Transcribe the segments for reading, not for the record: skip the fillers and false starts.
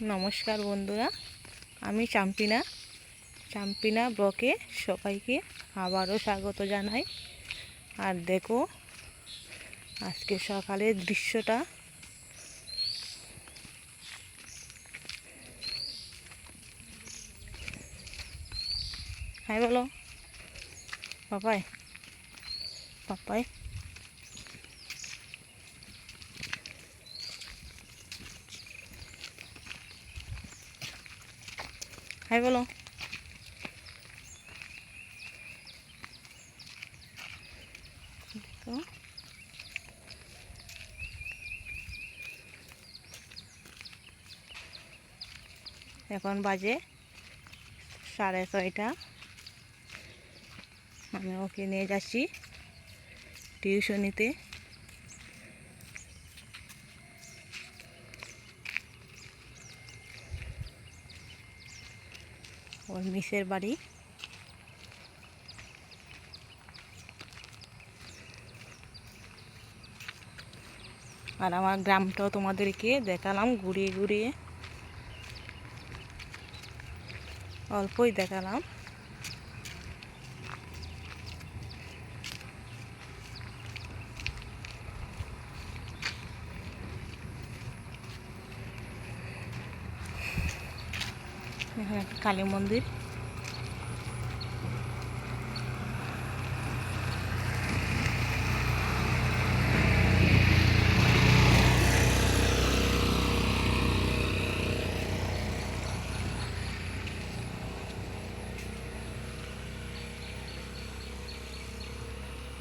নমস্কার বন্ধুরা, আমি চাম্পিনা ব্লকে সবাইকে আবারও স্বাগত জানাই। আর দেখো আজকে সকালের দৃশ্যটা। হ্যাঁ বলো পাপাই পাপাই হ্যাঁ বলো। দেখো এখন বাজে 6:30। আমি ওকে নিয়ে যাচ্ছি টিউশনিতে। ওর মিসের বাড়ি। আর আমার গ্রামটাও তোমাদেরকে দেখালাম ঘুরিয়ে ঘুরিয়ে, অল্পই দেখালাম। এখানে একটা কালী মন্দির।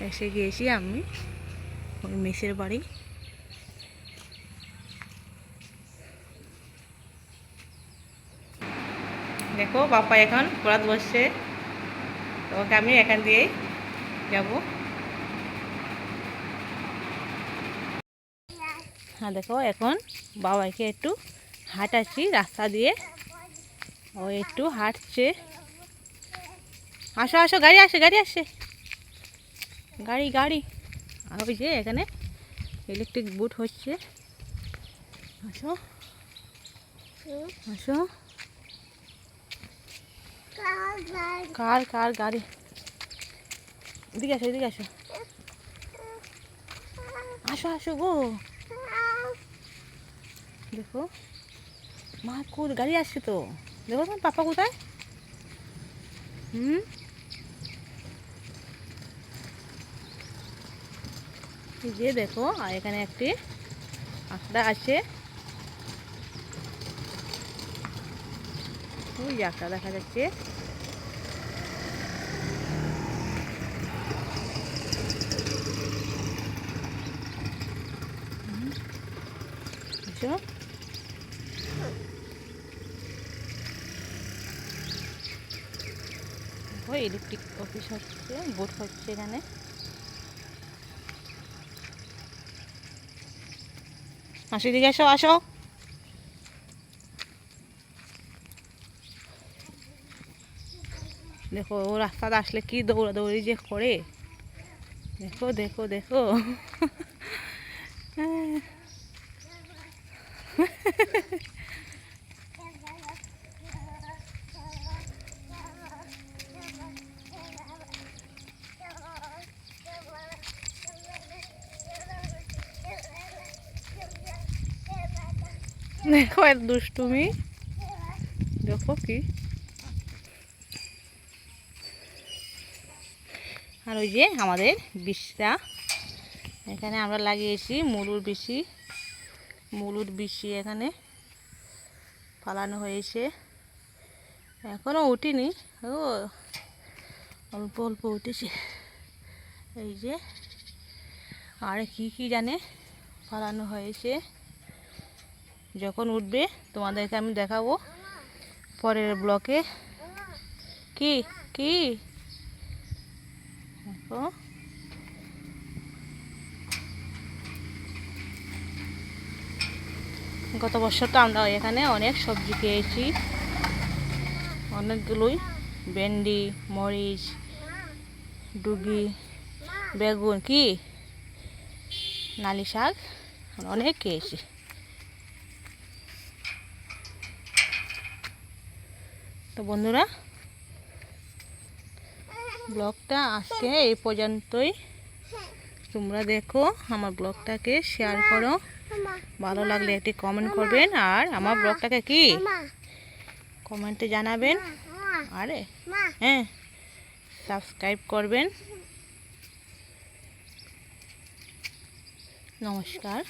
এসে গিয়েছি আমি ওই মেসের বাড়ি। দেখো বাপ্পা এখন পড়াত বসছে, তো ওকে আমি এখান দিয়েই যাব। হ্যাঁ দেখো এখন বাবাকে একটু হাঁটাচ্ছি রাস্তা দিয়ে, ও একটু হাঁটছে। আসো আসো, গাড়ি আসে গাড়ি। আর ওই যে এখানে ইলেকট্রিক বুট হচ্ছে। আসো আসো। কার গাড়ি? এদিকে আসো আসো গো। দেখো মা গাড়ি আসছে তো। দেখো তোমার পাপা কোথায়? এই যে দেখো, আর এখানে একটি আখড়া আছে। ওই আখড়া দেখা যাচ্ছে। ওই ইলেকট্রিক অফিস হচ্ছে, বোট হচ্ছে এখানে। আসো এদিকে আসো। দেখো ও রাস্তাতে আসলে কি দৌড়াদৌড়ি যে করে। দেখো দেখো এর দুষ্টুমি, দেখো কি। আর ওই যে আমাদের বিষটা এখানে আমরা লাগিয়েছি, মুলুর বিশি এখানে ফালানো হয়েছে। এখনও উঠিনি, ও অল্প উঠেছে। এই যে আর কি জানে ফালানো হয়েছে। যখন উঠবে তোমাদেরকে আমি দেখাবো পরের ব্লকে। কি দেখো গত বছর তো আমরা এখানে অনেক সবজি পেয়েছি, অনেকগুলোই। ভেন্ডি, মরিচ, ডুগি, বেগুন, নালি শাক অনেক খেয়েছি। তো বন্ধুরা, ব্লগটা আজকে এই পর্যন্তই। তোমরা দেখো, আমার ব্লগটাকে শেয়ার করো, ভালো লাগলে একটি কমেন্ট করবেন, আর আমার ব্লগটাকে কি কমেন্টে জানাবেন, আরে হ্যাঁ সাবস্ক্রাইব করবেন। নমস্কার।